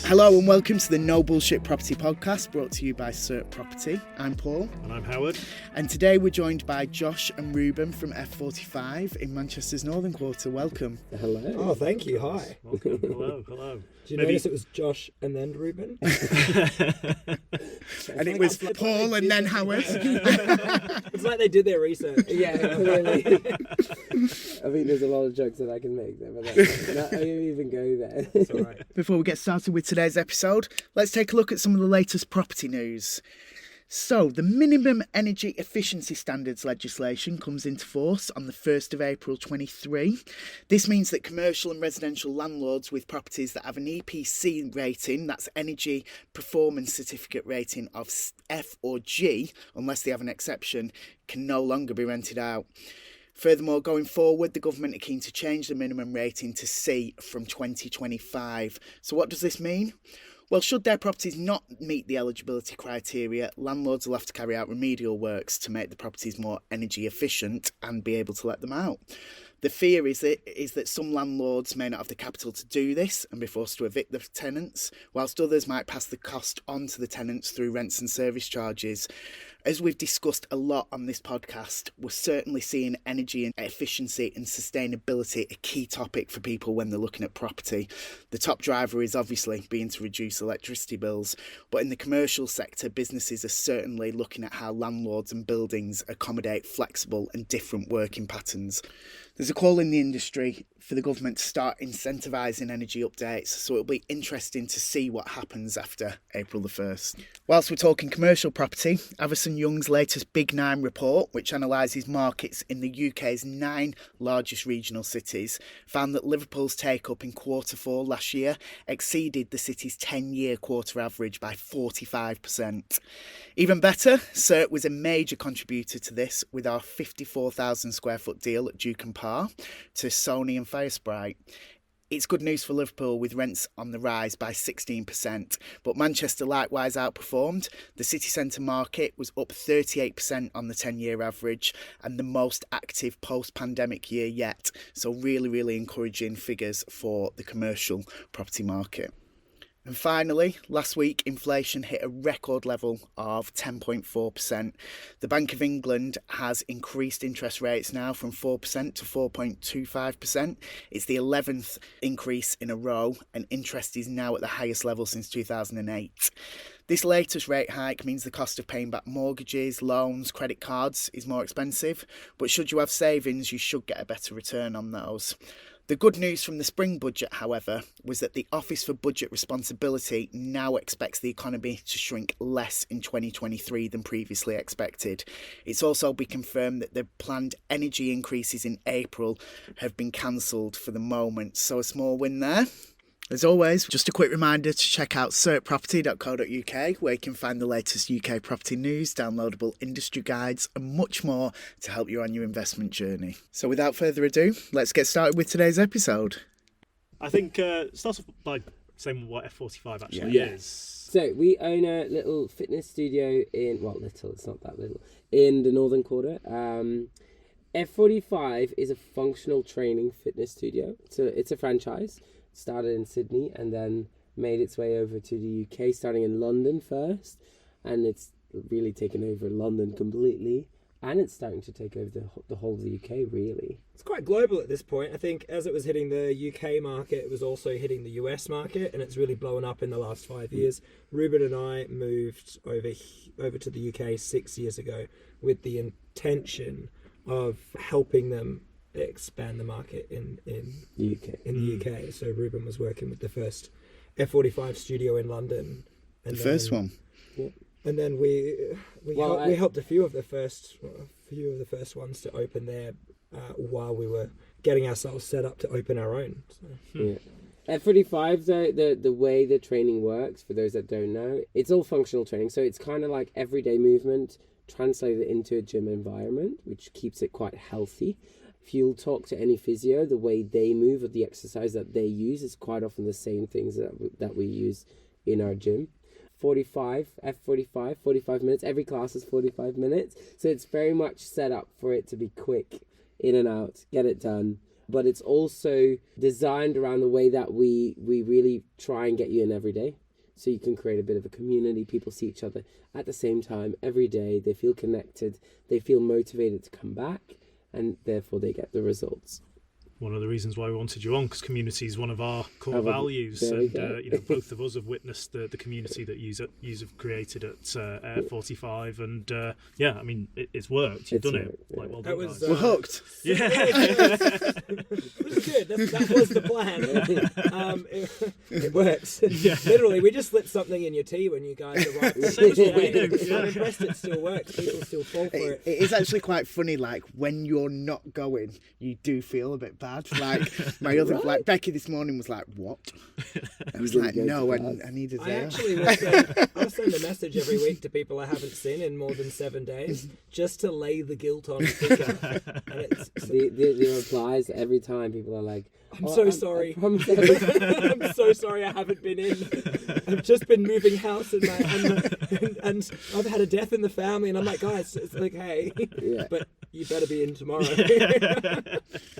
Hello and welcome to the No Bullshit Property Podcast, brought to you by CERT Property. I'm Paul. And I'm Howard. And today we're joined by Josh and Ruben from F45 in Manchester's Northern Quarter. Welcome. Hello. Oh, thank you. Hi. Welcome. Hello. Did you notice it was Josh and then Ruben? And it was Paul and then Howard. It's like they did their research. Yeah, clearly. I think there's a lot of jokes that I can make there, but I don't even go there. It's all right. Before we get started with today's episode, let's take a look at some of the latest property news. So, the minimum energy efficiency standards legislation comes into force on the 1st of April 23. This means that commercial and residential landlords with properties that have an EPC rating, that's Energy Performance Certificate rating of F or G, unless they have an exception, can no longer be rented out. Furthermore, going forward, the government are keen to change the minimum rating to C from 2025. So what does this mean? Well, should their properties not meet the eligibility criteria, landlords will have to carry out remedial works to make the properties more energy efficient and be able to let them out. The fear is that some landlords may not have the capital to do this and be forced to evict the tenants, whilst others might pass the cost on to the tenants through rents and service charges. As we've discussed a lot on this podcast, we're certainly seeing energy and efficiency and sustainability a key topic for people when they're looking at property. The top driver is obviously being to reduce electricity bills, but in the commercial sector, businesses are certainly looking at how landlords and buildings accommodate flexible and different working patterns. There's a call in the industry for the government to start incentivising energy updates, so it'll be interesting to see what happens after April the 1st. Whilst we're talking commercial property, Avison Young's latest Big 9 report, which analyses markets in the UK's 9 largest regional cities, found that Liverpool's take-up in Q4 last year exceeded the city's 10-year quarter average by 45%. Even better, CERT was a major contributor to this with our 54,000 square foot deal at Duke and Parr to Sony and Firesprite. It's good news for Liverpool with rents on the rise by 16%, but Manchester likewise outperformed. The city centre market was up 38% on the 10-year average and the most active post-pandemic year yet. So really encouraging figures for the commercial property market. And finally, last week, inflation hit a record level of 10.4%. The Bank of England has increased interest rates now from 4% to 4.25%. It's the 11th increase in a row, and interest is now at the highest level since 2008. This latest rate hike means the cost of paying back mortgages, loans, credit cards is more expensive, but should you have savings, you should get a better return on those. The good news from the spring budget, however, was that the Office for Budget Responsibility now expects the economy to shrink less in 2023 than previously expected. It's also been confirmed that the planned energy increases in April have been cancelled for the moment, so a small win there. As always, just a quick reminder to check out certproperty.co.uk, where you can find the latest UK property news, downloadable industry guides and much more to help you on your investment journey. So without further ado, let's get started with today's episode. I think start off by saying what F45 actually is. So we own a little fitness studio it's not that little, in the Northern Quarter. F45 is a functional training fitness studio. It's a franchise. Started in Sydney and then made its way over to the UK, starting in London first, and it's really taken over London completely, and it's starting to take over the whole of the UK, really. It's quite global at this point. I think as it was hitting the UK market, it was also hitting the US market, and it's really blown up in the last 5 years. Ruben and I moved over to the UK 6 years ago with the intention of helping them expand the market in the UK. So Ruben was working with the first F45 studio in London. And first one. Yeah. And then we helped a few of the first ones to open there while we were getting ourselves set up to open our own. So. Yeah. F45, the way the training works, for those that don't know, it's all functional training. So it's kind of like everyday movement translated into a gym environment, which keeps it quite healthy. If you'll talk to any physio, the way they move or the exercise that they use is quite often the same things that we use in our gym. F45, 45 minutes. Every class is 45 minutes. So it's very much set up for it to be quick, in and out, get it done. but it's also designed around the way that we really try and get you in every day. So you can create a bit of a community. People see each other at the same time every day. They feel connected. They feel motivated to come back, and therefore they get the resules. One of the reasons why we wanted you on, because community is one of our core values, and both of us have witnessed the community that you have created at F45, and I mean it's worked. You've done it. Yeah. Like, well done, guys. We're hooked. Yeah, It was good. That was the plan. It works. Yeah. Literally, we just slipped something in your tea when you guys arrived. Same as what we do. Yeah. I'm impressed it still works. People still fall for it. It is actually quite funny. Like when you're not going, you do feel a bit bad. Like my other, like Becky this morning was like, "What?" I was like, "No, I needed I that." actually will send a message every week to people I haven't seen in more than 7 days, just to lay the guilt on people. And it's, The replies every time, people are like, I'm so sorry. I promise I'm so sorry I haven't been in. I've just been moving house and I've had a death in the family, and I'm like, guys, it's like, hey, but you better be in tomorrow.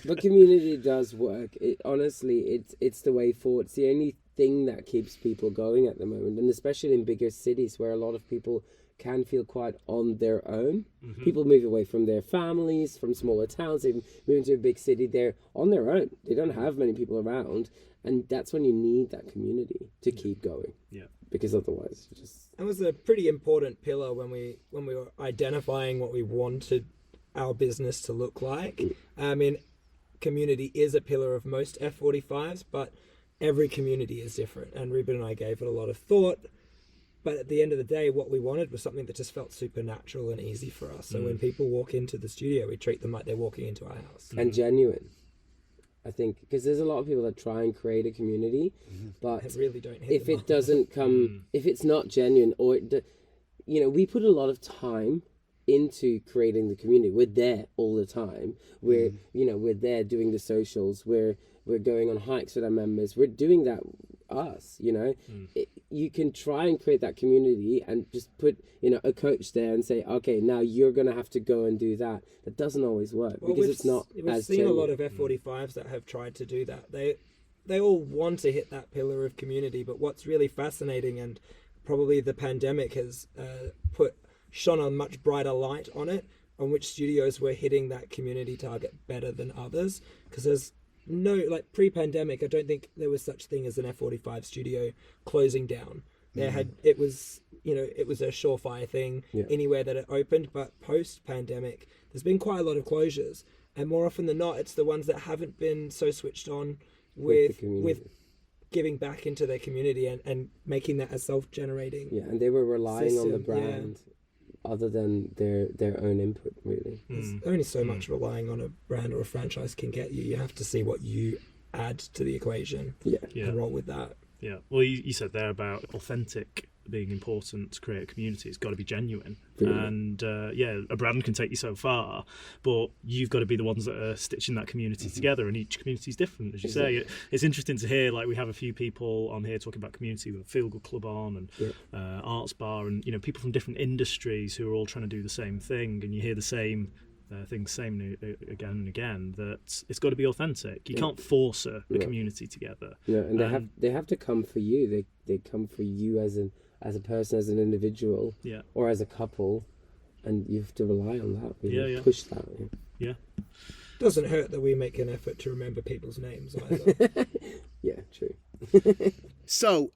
But community does work. Honestly, it's the way forward. It's the only thing that keeps people going at the moment, and especially in bigger cities where a lot of people can feel quite on their own. Mm-hmm. People move away from their families, from smaller towns. They move into a big city. They're on their own. They don't have many people around, and that's when you need that community to keep going. Yeah, because otherwise, you just. That was a pretty important pillar when we were identifying what we wanted our business to look like. I mean, community is a pillar of most F45s, but every community is different. And Ruben and I gave it a lot of thought. But at the end of the day, what we wanted was something that just felt supernatural and easy for us. So when people walk into the studio, we treat them like they're walking into our house. And genuine. I think, because there's a lot of people that try and create a community, but they really don't hit if it doesn't come, if it's not genuine, or, we put a lot of time into creating the community. We're there all the time. We're there doing the socials. We're going on hikes with our members. We're doing that us, you can try and create that community and just put, a coach there and say, okay, now you're going to have to go and do that. That doesn't always work because it's not we've as seen genuine. a lot of F45s that have tried to do that. They all want to hit that pillar of community, but what's really fascinating, and probably the pandemic has shone a much brighter light on it, on which studios were hitting that community target better than others, because there's pre-pandemic, I don't think there was such thing as an F45 studio closing down. It was a surefire thing anywhere that it opened, but post-pandemic, there's been quite a lot of closures, and more often than not, it's the ones that haven't been so switched on with giving back into their community and making that a self-generating. Yeah, and they were relying system, on the brand. Other than their own input, really. There's only so much relying on a brand or a franchise can get you. You have to see what you add to the equation and roll with that. Yeah. Well, you said there about authentic being important to create a community. It's got to be genuine. Really? And a brand can take you so far, but you've got to be the ones that are stitching that community together, and each community is different, as you say. It's interesting to hear, like, we have a few people on here talking about community with Feel Good Club on and Arts Bar, and people from different industries who are all trying to do the same thing, and you hear the same things again and again, that it's got to be authentic. You can't force a community together. Yeah, and they have to come for you. They come for you as a person, as an individual, or as a couple, and you have to rely on that. Really push that. Yeah. Doesn't hurt that we make an effort to remember people's names either. Yeah, true. So,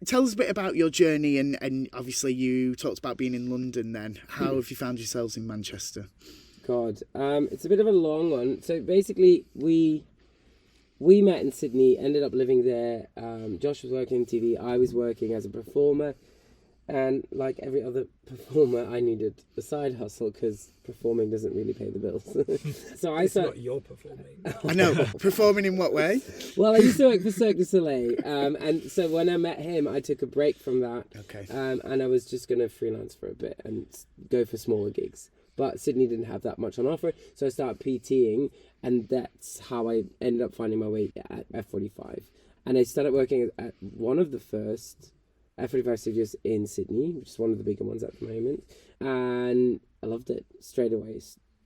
tell us a bit about your journey, and obviously you talked about being in London then. How have you found yourselves in Manchester? God, it's a bit of a long one. So basically, we met in Sydney, ended up living there. Josh was working in TV, I was working as a performer, and like every other performer, I needed a side hustle because performing doesn't really pay the bills. So It's not your performing. I know. Performing in what way? Well, I used to work for Cirque du Soleil, and so when I met him, I took a break from that. Okay. And I was just going to freelance for a bit and go for smaller gigs. But Sydney didn't have that much on offer, so I started PTing, and that's how I ended up finding my way at F45. And I started working at one of the first F45 studios in Sydney, which is one of the bigger ones at the moment, and I loved it straight away.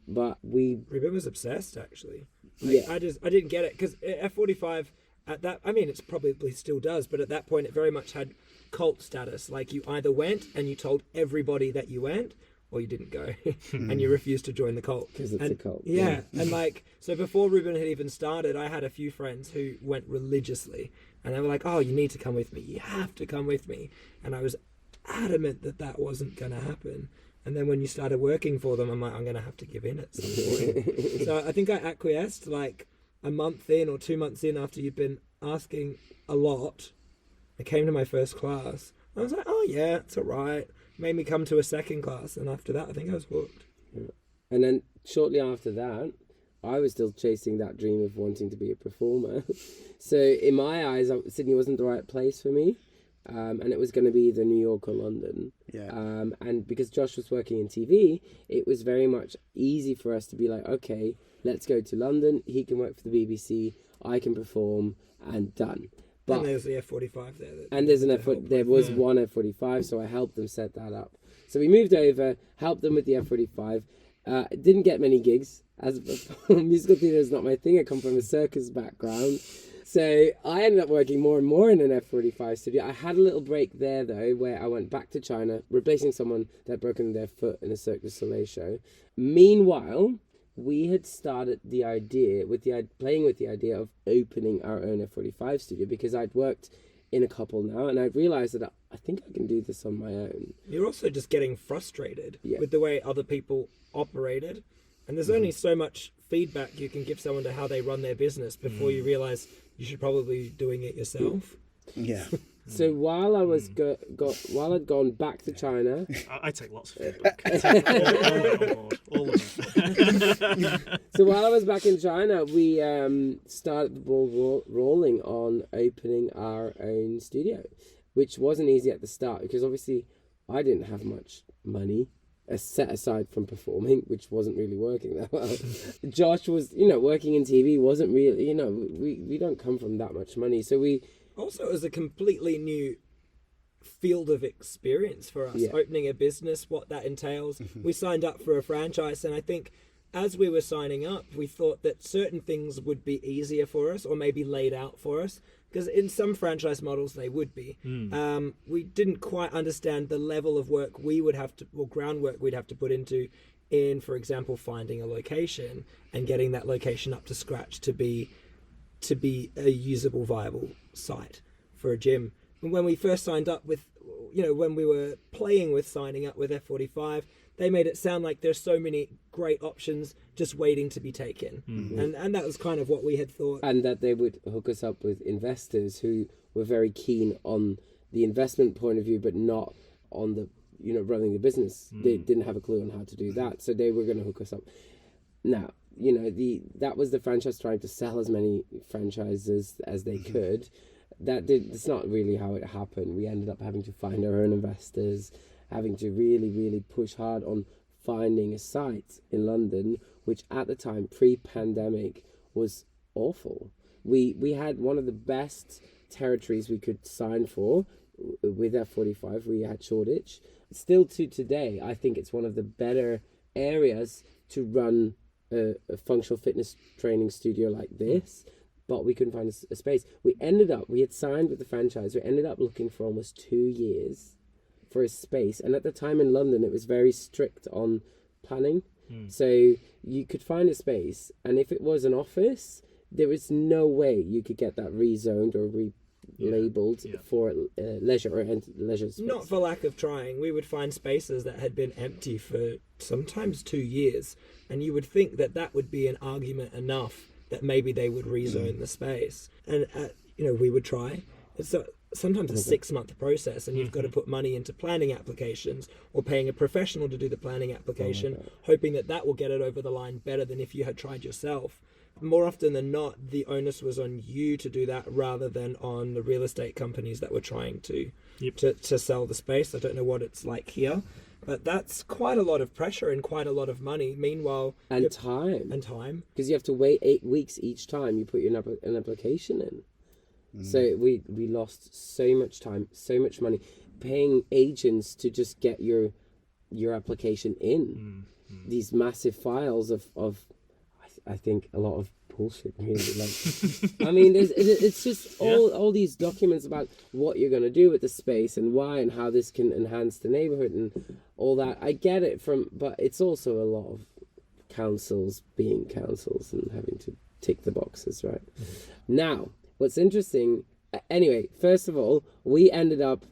But Ruben was obsessed, actually. Yeah. I didn't get it because F45 at that, I mean, it's probably still does, but at that point it very much had cult status. Like you either went and you told everybody that you went, or you didn't go and you refused to join the cult. Because it's a cult. Yeah. And like, so before Ruben had even started, I had a few friends who went religiously and they were like, oh, you need to come with me. You have to come with me. And I was adamant that wasn't going to happen. And then when you started working for them, I'm like, I'm going to have to give in at some point. So I think I acquiesced like a month in or 2 months in after you'd been asking a lot. I came to my first class. I was like, oh yeah, it's all right. Made me come to a second class, and after that I think I was hooked. And then shortly after that, I was still chasing that dream of wanting to be a performer. So in my eyes, Sydney wasn't the right place for me, and it was going to be either New York or London. Yeah. And because Josh was working in TV, it was very much easy for us to be like, okay, let's go to London. He can work for the BBC, I can perform, and done. But, and there's the F45 there. And there's there was one F45, so I helped them set that up. So we moved over, helped them with the F45. Didn't get many gigs, as musical theatre is not my thing. I come from a circus background. So I ended up working more and more in an F45 studio. I had a little break there, though, where I went back to China, replacing someone that had broken their foot in a Cirque du Soleil show. Meanwhile, we had started the idea playing with the idea of opening our own F45 studio, because I'd worked in a couple now and I realized that I think I can do this on my own. You're also just getting frustrated with the way other people operated, and there's only so much feedback you can give someone to how they run their business before you realize you should probably be doing it yourself. Yeah. So while I was while I'd gone back to China, I take lots of feedback. All of it. So while I was back in China, we started the ball rolling on opening our own studio, which wasn't easy at the start because obviously I didn't have much money set aside from performing, which wasn't really working that well. Josh was, working in TV, wasn't really, we don't come from that much money, so we. Also, it was a completely new field of experience for us, opening a business, what that entails. We signed up for a franchise, and I think as we were signing up, we thought that certain things would be easier for us or maybe laid out for us, because in some franchise models they would be. We didn't quite understand the level of work we would have to, or groundwork we'd have to put into, for example, finding a location and getting that location up to scratch to be a usable, viable site for a gym. And when we first signed up with, when we were playing with signing up with F45, they made it sound like there's so many great options just waiting to be taken. And that was kind of what we had thought. And that they would hook us up with investors who were very keen on the investment point of view, but not on the, running the business. They didn't have a clue on how to do that. So they were going to hook us up. Now, that was the franchise trying to sell as many franchises as they could. That's not really how it happened. We ended up having to find our own investors, having to really, really push hard on finding a site in London, which at the time, pre-pandemic, was awful. We had one of the best territories we could sign for with F45. We had Shoreditch. Still to today, I think it's one of the better areas to run a functional fitness training studio like this, but we couldn't find a space. We had signed with the franchise. We ended up looking for almost 2 years for a space. And at the time in London, it was very strict on planning. So you could find a space, and if it was an office, there was no way you could get that rezoned or labeled for leisure or leisure space. Not for lack of trying. We would find spaces that had been empty for sometimes 2 years, and you would think that would be an argument enough that maybe they would rezone the space. And we would try. It's sometimes a 6-month process, and you've got to put money into planning applications or paying a professional to do the planning application, hoping that will get it over the line better than if you had tried yourself. More often than not, the onus was on you to do that rather than on the real estate companies that were trying to sell the space. I don't know what it's like here, but that's quite a lot of pressure and quite a lot of money. Meanwhile, and time, because you have to wait 8 weeks each time you put an application in. So we lost so much time, so much money, paying agents to just get your application in. These massive files of I think a lot of bullshit, really. Like, I mean, it's just all these documents about what you're going to do with the space and why and how this can enhance the neighborhood and all that. I get it but it's also a lot of councils being councils and having to tick the boxes, right? Now, what's interesting, anyway, first of all, we ended up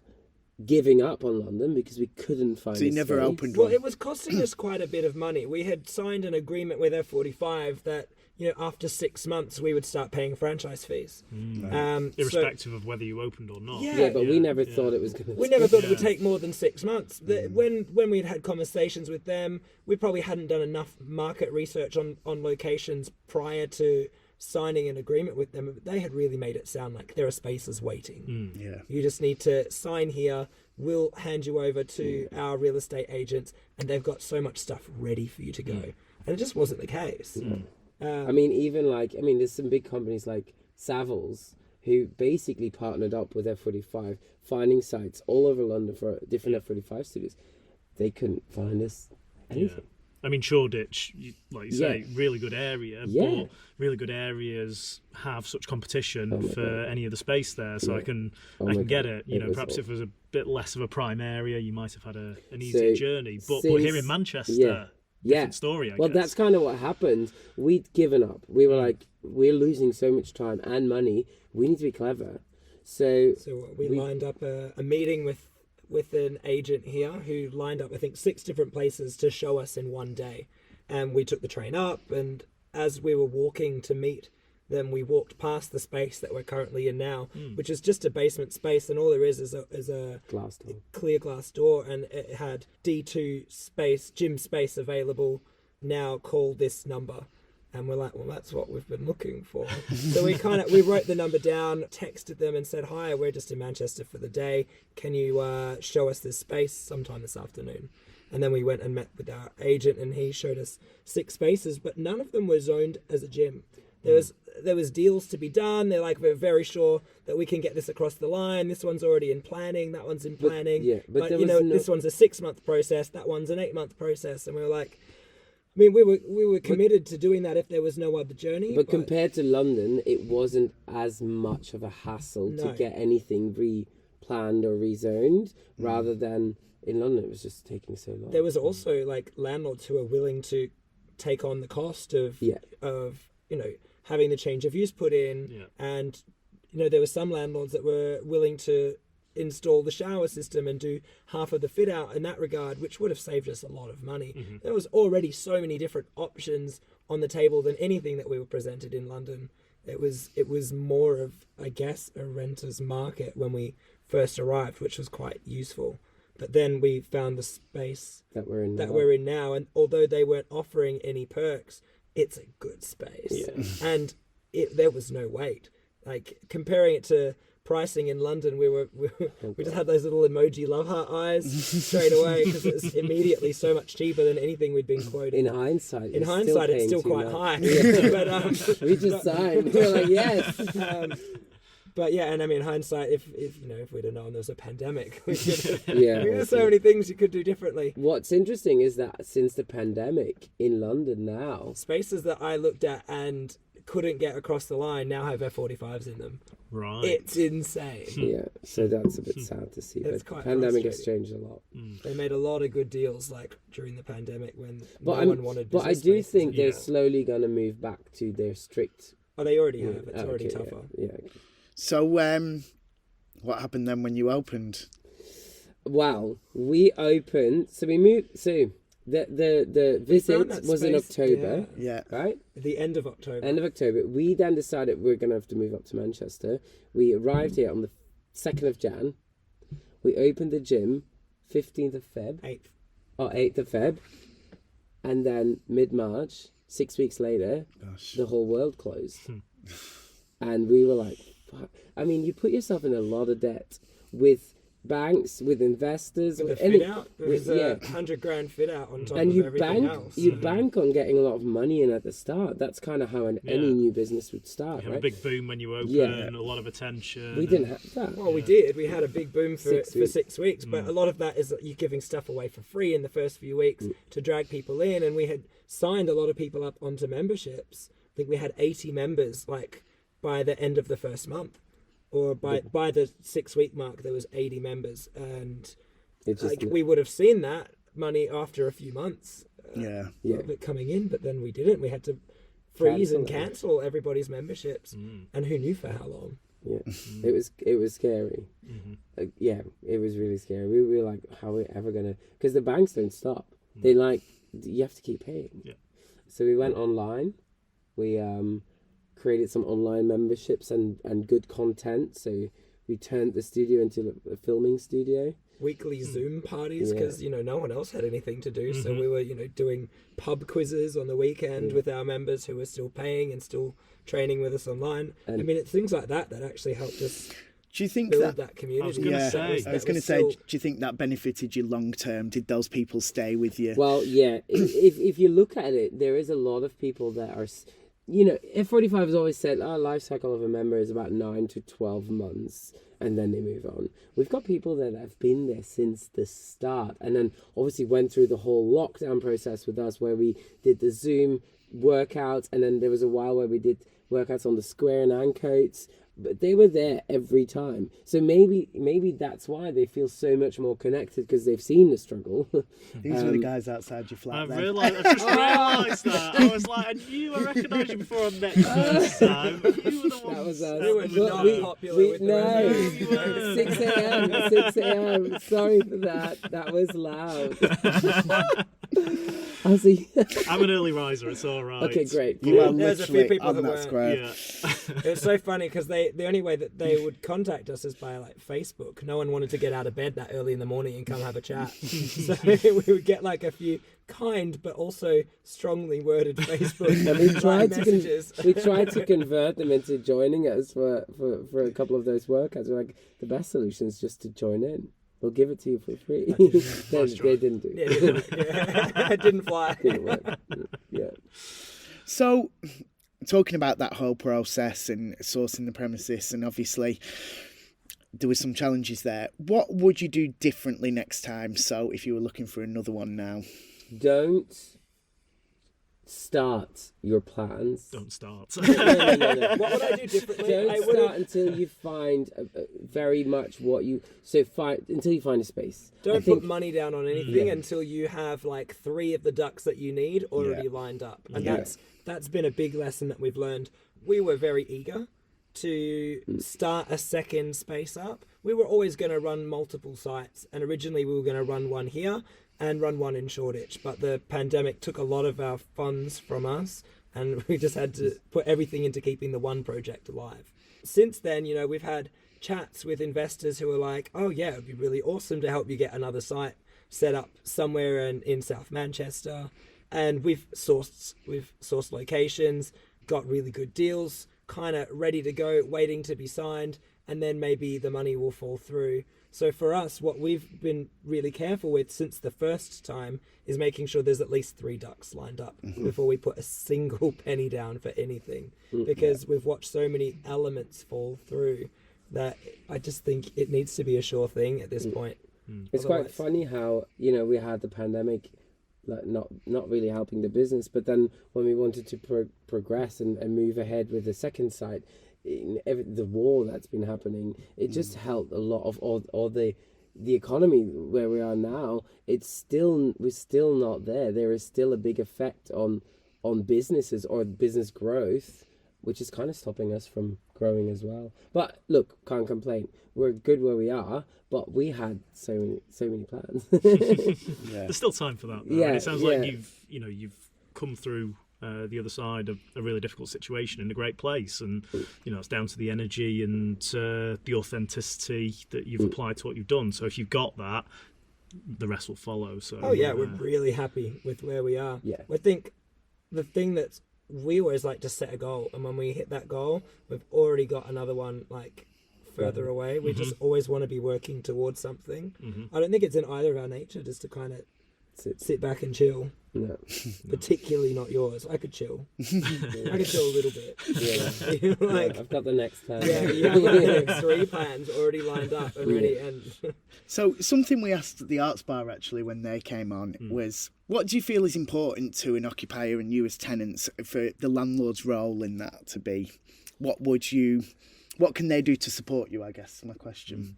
giving up on London because we couldn't find. So you never opened one. Well, it was costing us quite a bit of money. We had signed an agreement with F45 that, you know, after 6 months we would start paying franchise fees. Irrespective of whether you opened or not. Yeah, but we never thought it was going to. We never thought it would take more than 6 months. When we'd had conversations with them, we probably hadn't done enough market research on locations prior to signing an agreement with them. They had really made it sound like there are spaces waiting. You just need to sign here. We'll hand you over to our real estate agents, and they've got so much stuff ready for you to go. And it just wasn't the case. I mean, there's some big companies like Savills who basically partnered up with F45, finding sites all over London for different F45 studios. They couldn't find us anything. I mean, Shoreditch, like you say, really good area, but really good areas have such competition for any of the space there. So I can get it. You know, perhaps if it was a bit less of a prime area, you might have had an easier journey. But here in Manchester, different story, I guess. That's kind of what happened. We'd given up. We were like, we're losing so much time and money. We need to be clever. So we lined up a meeting with an agent here who lined up, I think, 6 different places to show us in one day. And we took the train up, and as we were walking to meet them, we walked past the space that we're currently in now, which is just a basement space, and all there is a glass door. Clear glass door, and it had D2 space, gym space available, now call this number. And we're like, well, that's what we've been looking for. So we wrote the number down, texted them and said, hi, we're just in Manchester for the day. Can you show us this space sometime this afternoon? And then we went and met with our agent, and he showed us 6 spaces, but none of them were zoned as a gym. There was deals to be done. They're like, we're very sure that we can get this across the line. This one's already in planning. That one's in planning. But you know, this one's a 6-month process. That one's an 8-month process. And we were like, I mean, we were committed to doing that if there was no other journey. But compared to London, it wasn't as much of a hassle to get anything re-planned or rezoned, rather than in London, it was just taking so long. There was also like landlords who are willing to take on the cost of you know, having the change of use put in, and you know, there were some landlords that were willing to install the shower system and do half of the fit out in that regard, which would have saved us a lot of money. There was already so many different options on the table than anything that we were presented in London. It was more of, I guess, a renter's market when we first arrived, which was quite useful. But then we found the space that we're in now, and although they weren't offering any perks, it's a good space. And there was no wait. Like, comparing it to pricing in London, we just had those little emoji love heart eyes straight away, because it was immediately so much cheaper than anything we'd been quoting. In hindsight, it's still quite high. But we just signed. We're like, yes. But yeah, and I mean, hindsight, if we'd have known there was a pandemic, we could. There's so many things you could do differently. What's interesting is that since the pandemic in London now, spaces that I looked at and couldn't get across the line now have F45s in them. Right. It's insane. Yeah, so that's a bit sad to see. It's but quite the pandemic has changed a lot. They made a lot of good deals, like during the pandemic when no one wanted business But I do spaces. think they're slowly going to move back to their strict. Oh, they already have. It's already tougher. Yeah. So, what happened then when you opened? Well, we opened. So we moved. So the visit was in October. Yeah. Right. The end of October. End of October. We then decided we're going to have to move up to Manchester. We arrived here on the 2nd of Jan. We opened the gym 15th of Feb. 8th of Feb. And then mid-March, 6 weeks later, the whole world closed. And we were like, fuck. I mean, you put yourself in a lot of debt with banks, with investors, with fit out. It was a $100,000 fit out on top of everything else. You bank on getting a lot of money in at the start. That's kind of how any new business would start. You have a big boom when you open, a lot of attention. We didn't have that. Well, we did. We had a big boom for 6 weeks, but a lot of that is you giving stuff away for free in the first few weeks to drag people in, and we had signed a lot of people up onto memberships think we had 80 members like by the end of the first month, or by the 6-week mark there was 80 members, and we would have seen that money after a few months of it coming in, but then we didn't. We had to freeze and cancel everybody's memberships, and who knew for how long. It was scary. It was really scary. We were like, how are we ever gonna, because the banks don't stop. They you have to keep paying. So we went online. We created some online memberships and good content. So we turned the studio into a filming studio. Weekly Zoom parties, because no one else had anything to do, so we were doing pub quizzes on the weekend with our members who were still paying and still training with us online. I mean, it's things like that actually helped us. Do you think build that community? I was going to say, do you think that benefited you long term? Did those people stay with you? Well, yeah. If you look at it, there is a lot of people that are, F45 has always said our life cycle of a member is about 9 to 12 months, and then they move on. We've got people that have been there since the start, and then obviously went through the whole lockdown process with us, where we did the Zoom workouts, and then there was a while where we did workouts on the square and ancoats. But they were there every time. So maybe that's why they feel so much more connected, because they've seen the struggle. These were the guys outside your flat. I just realised that. I was like, I recognised you before I met you first time. You were the ones. That was us. We were not popular with no, 6 a.m. 6 a.m. Sorry for that. That was loud. I'm an early riser, it's all right. Okay, great. You are There's a few literally people on who that weren't. square. Yeah. It was so funny because the only way that they would contact us is by like Facebook. No one wanted to get out of bed that early in the morning and come have a chat. So we would get like a few kind but also strongly worded Facebook And we tried messages. we tried to convert them into joining us for a couple of those workouts. We're like, the best solution is just to join in. We'll give it to you for free. They didn't do it. It didn't fly. Didn't work. Yeah. So, talking about that whole process and sourcing the premises, and obviously there was some challenges there. What would you do differently next time? So, if you were looking for another one now, Don't start your plans. Don't start. No. What would I do differently? Don't start until you find very much what you until you find a space. Don't put money down on anything until you have like 3 of the ducks that you need already lined up. And that's been a big lesson that we've learned. We were very eager to start a second space up. We were always going to run multiple sites, and originally we were going to run one here and run one in Shoreditch, but the pandemic took a lot of our funds from us, and we just had to put everything into keeping the one project alive. Since then, we've had chats with investors who are like, oh yeah, it'd be really awesome to help you get another site set up somewhere in South Manchester. And we've sourced locations, got really good deals, kind of ready to go, waiting to be signed, and then maybe the money will fall through. So for us, what we've been really careful with since the first time is making sure there's at least 3 ducks lined up before we put a single penny down for anything, because we've watched so many elements fall through that I just think it needs to be a sure thing at this point. It's quite funny how, we had the pandemic like not really helping the business, but then when we wanted to progress and move ahead with the second site, the war that's been happening, it just helped a lot of all the economy where we are now. We're still not there. There is still a big effect on businesses or business growth, which is kind of stopping us from growing as well. But look, can't complain. We're good where we are, but we had so many plans. There's still time for that, though. Yeah, And it sounds like you've come through the other side of a really difficult situation in a great place, and it's down to the energy and the authenticity that you've applied to what you've done. So if you've got that, the rest will follow. So we're really happy with where we are. I think the thing that's, we always like to set a goal, and when we hit that goal, we've already got another one like further away. We just always want to be working towards something. I don't think it's in either of our nature just to kind of sit back and chill. No. Particularly not yours. I could chill. I could chill a little bit. Yeah. Like, I've got the next plan. yeah, you have like the next 3 plans already lined up and ready. And So something we asked at the Arts Bar actually when they came on was, what do you feel is important to an occupier and you as tenants for the landlord's role in that to be? What can they do to support you, I guess, is my question.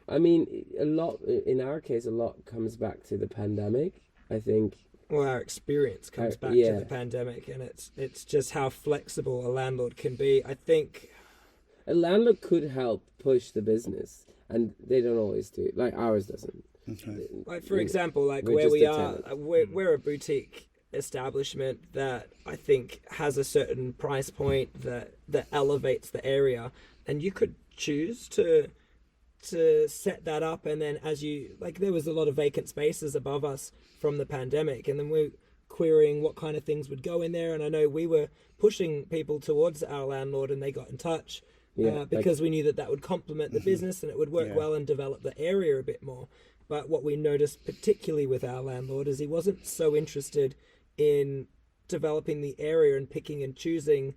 I mean, in our case, a lot comes back to the pandemic, I think. well, our experience comes back to the pandemic, and it's just how flexible a landlord can be. I think a landlord could help push the business, and they don't always do. Like ours doesn't. Okay. like for example, like we're where just we a are, we're a boutique establishment that I think has a certain price point that elevates the area, and you could choose to set that up, and then as you like, there was a lot of vacant spaces above us from the pandemic, and then we're querying what kind of things would go in there, and I know we were pushing people towards our landlord, and they got in touch because we knew that would complement the business and it would work well and develop the area a bit more. But what we noticed particularly with our landlord is he wasn't so interested in developing the area and picking and choosing,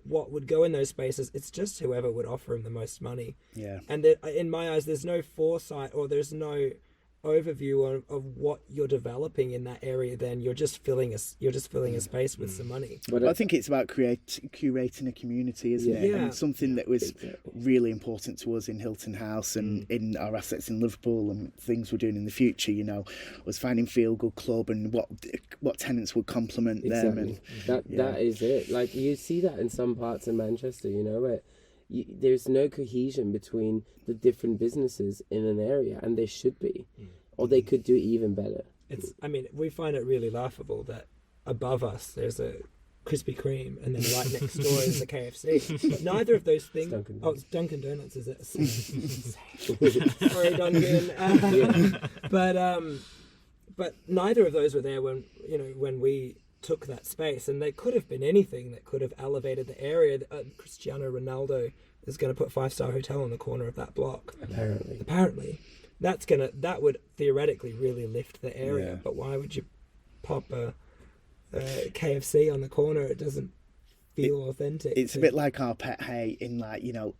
what would go in those spaces. It's just whoever would offer him the most money. Yeah. And in my eyes, there's no foresight or there's no overview of what you're developing in that area. Then you're just filling a space with some money. But I think it's about curating a community, isn't it? Yeah. And something that was really important to us in Hilton House and in our assets in Liverpool and things we're doing in the future, was finding Feel Good Club and what tenants would complement them. And that is it. Like you see that in some parts of Manchester, where there's no cohesion between the different businesses in an area, and there should be, or they could do even better. We find it really laughable that above us there's a Krispy Kreme, and then right next door is the KFC. But neither of those things. It's Dunkin' Donuts, is it? Sorry, Dunkin'. But neither of those were there when we took that space, and they could have been anything that could have elevated the area. Cristiano Ronaldo is going to put 5-star hotel on the corner of that block. Apparently, that would theoretically really lift the area. Yeah. But why would you pop a KFC on the corner? It doesn't feel authentic. It's a bit like our pet hay in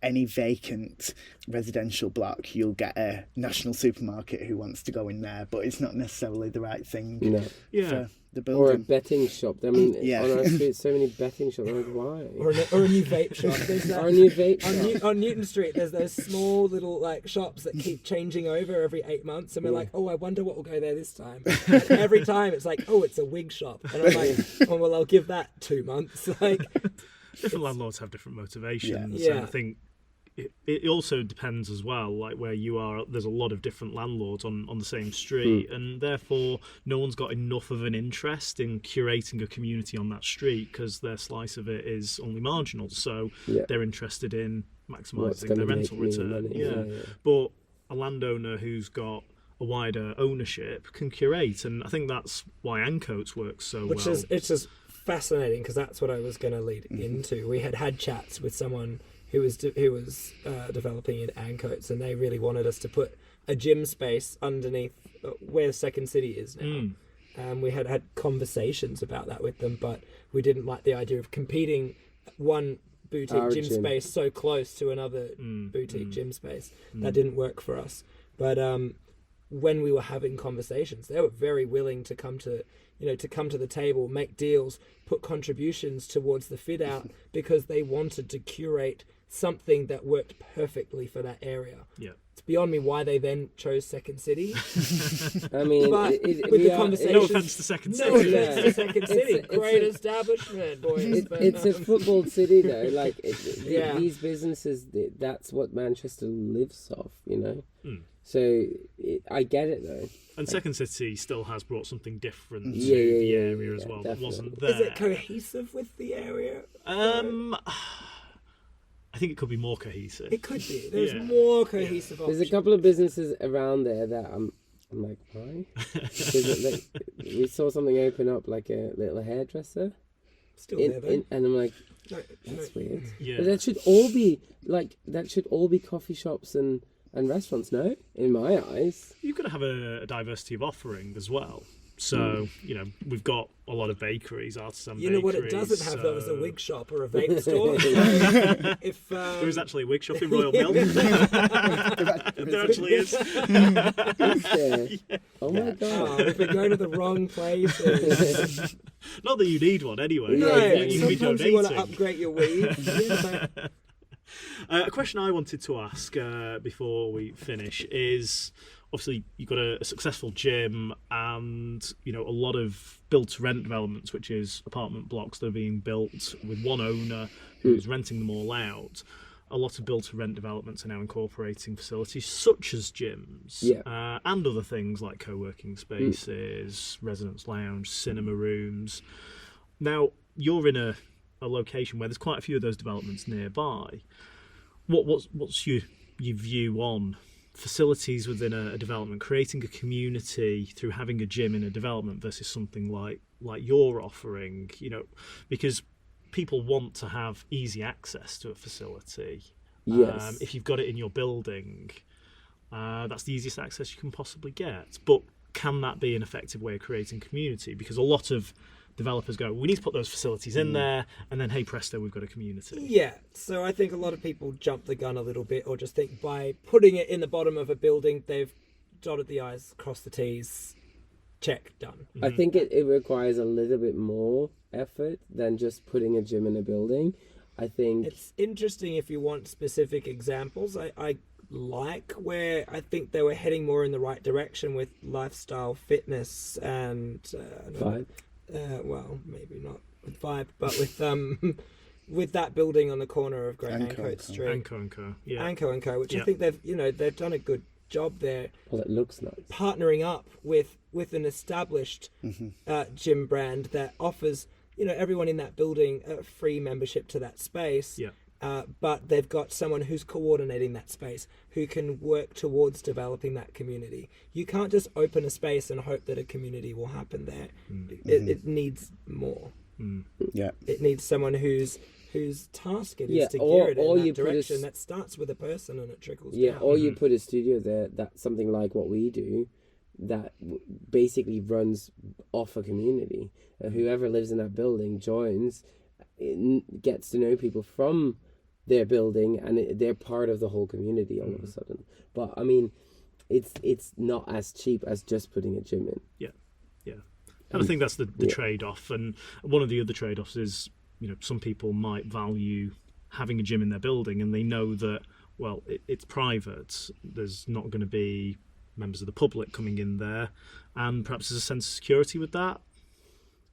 any vacant residential block, you'll get a national supermarket who wants to go in there, but it's not necessarily the right thing for the building. Or a betting shop. I mean, on our street, so many betting shops. I'm like, why? Or a new vape shop. Or a new vape shop. On Newton Street, there's those small little shops that keep changing over every 8 months, and we're like, I wonder what will go there this time. And every time it's like, it's a wig shop, and I'm like, well, I'll give that 2 months. Different landlords have different motivations, Yeah. and I think it also depends as well, like where you are, there's a lot of different landlords on the same street, and therefore no one's got enough of an interest in curating a community on that street because their slice of it is only marginal, so they're interested in maximising their rental return. But a landowner who's got a wider ownership can curate, and I think that's why Ancoats works so well. It's just fascinating, because that's what I was going to lead into. We had chats with someone who was developing in Ancoats, and they really wanted us to put a gym space underneath where Second City is now. We had conversations about that with them, but we didn't like the idea of competing one boutique gym space so close to another boutique gym space. That didn't work for us. But when we were having conversations, they were very willing to come to the table, make deals, put contributions towards the fit out, because they wanted to curate something that worked perfectly for that area. Yeah. It's beyond me why they then chose Second City. I mean, but with the conversations, no offense to Second City. No offense to Second City. Great establishment, boys. It's a football city, though. Like these businesses, that's what Manchester lives off. So I get it though. And Second City still has brought something different to the area as well. That wasn't there. Is it cohesive with the area? I think it could be more cohesive. It could be. There's more cohesive options. There's a couple of businesses around there that I'm like, why? We saw something open up, like a little hairdresser. Still there, though. And I'm like, that's weird. Yeah. But that should all be coffee shops and and restaurants, no? In my eyes. You've got to have a diversity of offering as well. So, we've got a lot of bakeries, artisan bakeries. You know what it doesn't have, though, is a wig shop or a vape store. There is actually a wig shop in Royal Mill. There actually is. Is there? Yeah. Oh my God. We've been going to the wrong places. Not that you need one anyway. No, you can be sometimes you want to donating. upgrade your weed. A question I wanted to ask before we finish is, obviously you've got a successful gym and a lot of build to rent developments, which is apartment blocks that are being built with one owner who's renting them all out. A lot of build to rent developments are now incorporating facilities such as gyms and other things like co-working spaces, residence lounge, cinema rooms. Now you're in a location where there's quite a few of those developments nearby. What's your view on facilities within a development, creating a community through having a gym in a development versus something like you're offering? Because people want to have easy access to a facility. Yes. If you've got it in your building, that's the easiest access you can possibly get. But can that be an effective way of creating community? Because a lot of developers go, we need to put those facilities in there, and then hey presto, we've got a community. Yeah, so I think a lot of people jump the gun a little bit, or just think by putting it in the bottom of a building, they've dotted the I's, crossed the T's, check, done. I think it requires a little bit more effort than just putting a gym in a building. I think It's interesting if you want specific examples. I like where I think they were heading more in the right direction with lifestyle fitness and Vibe. Well, maybe not with Vibe, but with that building on the corner of Great Ancoat Street, Anco & Co. Yeah. Anco & Co, which I think they've done a good job there. Well, it looks nice. Partnering up with an established gym brand that offers everyone in that building a free membership to that space. Yeah. But they've got someone who's coordinating that space, who can work towards developing that community. You can't just open a space and hope that a community will happen there. It needs more. Yeah. It needs someone whose task it is to gear it in that direction. That starts with a person and it trickles down. Or you put a studio there that's something like what we do, that basically runs off a community. Whoever lives in that building joins, gets to know people from their building, and they're part of the whole community all of a sudden. But I mean, it's not as cheap as just putting a gym in. Yeah. And I think that's the trade-off. And one of the other trade-offs is, some people might value having a gym in their building, and they know that, well, it's private. There's not going to be members of the public coming in there, and perhaps there's a sense of security with that.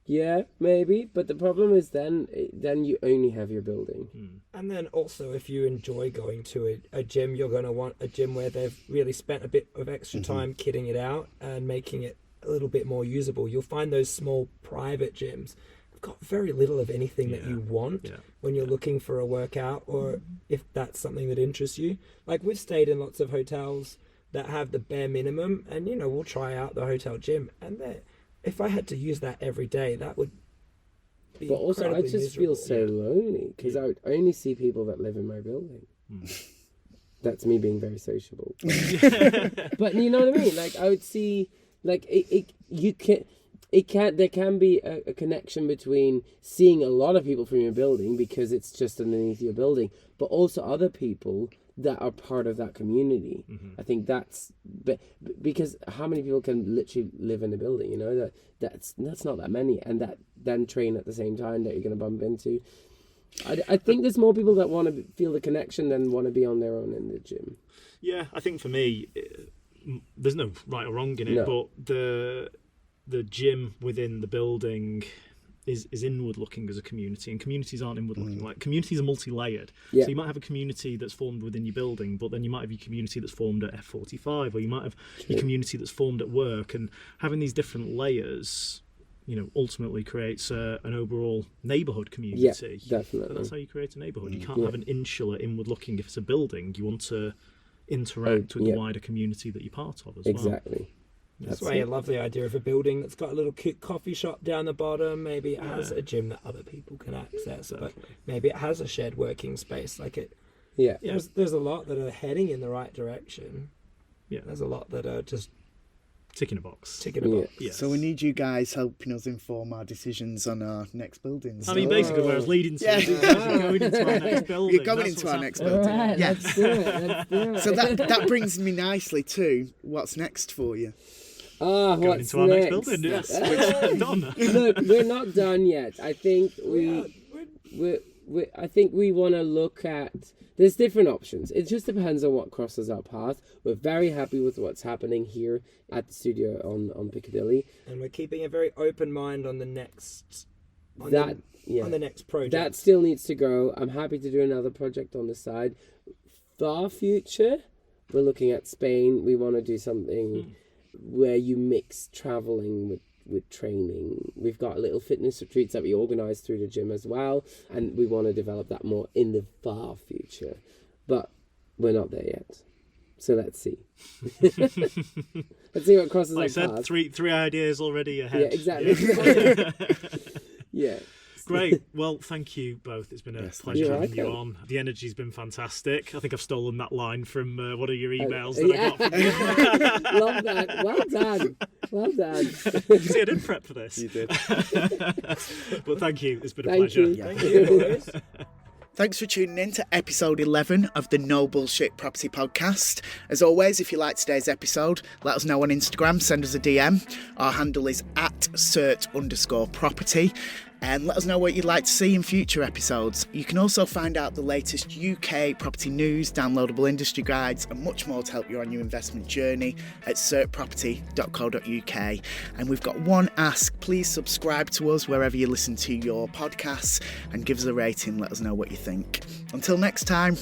Yeah, maybe, but the problem is then you only have your building. And then also, if you enjoy going to a gym, you're going to want a gym where they've really spent a bit of extra time kitting it out and making it a little bit more usable. You'll find those small private gyms have got very little of anything that you want when you're looking for a workout, or if that's something that interests you. Like, we've stayed in lots of hotels that have the bare minimum, and we'll try out the hotel gym, and if I had to use that every day, that would be But also, I just miserable. feel so lonely because I would only see people that live in my building. That's me being very sociable. But you know what I mean? Like, I would see, like, there can be a connection between seeing a lot of people from your building because it's just underneath your building, but also other people that are part of that community. I think that's because how many people can literally live in a building? That's not that many, and that then train at the same time that you're going to bump into. I think there's more people that want to feel the connection than want to be on their own in the gym. Yeah, I think for me, there's no right or wrong in it, but the gym within the building is inward looking as a community, and communities aren't inward looking. Like, communities are multi-layered. So you might have a community that's formed within your building, but then you might have your community that's formed at F45, or you might have your community that's formed at work, and having these different layers, ultimately creates an overall neighbourhood community. Yeah, definitely. And that's how you create a neighbourhood. You can't have an insular inward looking if it's a building. You want to interact with the wider community that you're part of as well. Exactly. That's why I love the idea of a building that's got a little cute coffee shop down the bottom. Maybe it has a gym that other people can access, but maybe it has a shared working space. Like, Yeah. There's a lot that are heading in the right direction. Yeah. There's a lot that are just Ticking a box. ticking a box. Yes. So we need you guys helping us inform our decisions on our next buildings. I mean, basically, where I was leading to, Yeah. you guys are going into our next building. You're going That's into what's our next happening. building. Alright, Yeah. let's do it. Let's do it. So that brings me nicely to what's next for you. What's Going into our next building. Yes. Done. Look, we're not done yet. I think I think we want to look at. There's different options. It just depends on what crosses our path. We're very happy with what's happening here at the studio on Piccadilly. And we're keeping a very open mind on the next on That the next project. that still needs to grow. I'm happy to do another project on the side. Far future, we're looking at Spain. We want to do something where you mix traveling with training. We've got little fitness retreats that we organise through the gym as well, and we want to develop that more in the far future. But we're not there yet. So let's see. Let's see what crosses Like I our said, path. three ideas already ahead. Yeah, exactly. Yeah. Great. Well, thank you both. It's been a pleasure You're having you welcome. on. The energy's been fantastic. I think I've stolen that line from one of your emails that Yeah. I got from you. Love that. Well done. Well done. You see, I didn't prep for this. You did. But thank you. It's been a Thank pleasure. you. Thank you, boys. Thanks for tuning in to episode 11 of the No Bullshit Property Podcast. As always, if you like today's episode, let us know on Instagram, send us a DM. Our handle is @cert_property. And let us know what you'd like to see in future episodes. You can also find out the latest UK property news, downloadable industry guides, and much more to help you on your investment journey at certproperty.co.uk. And we've got one ask: please subscribe to us wherever you listen to your podcasts and give us a rating. Let us know what you think. Until next time.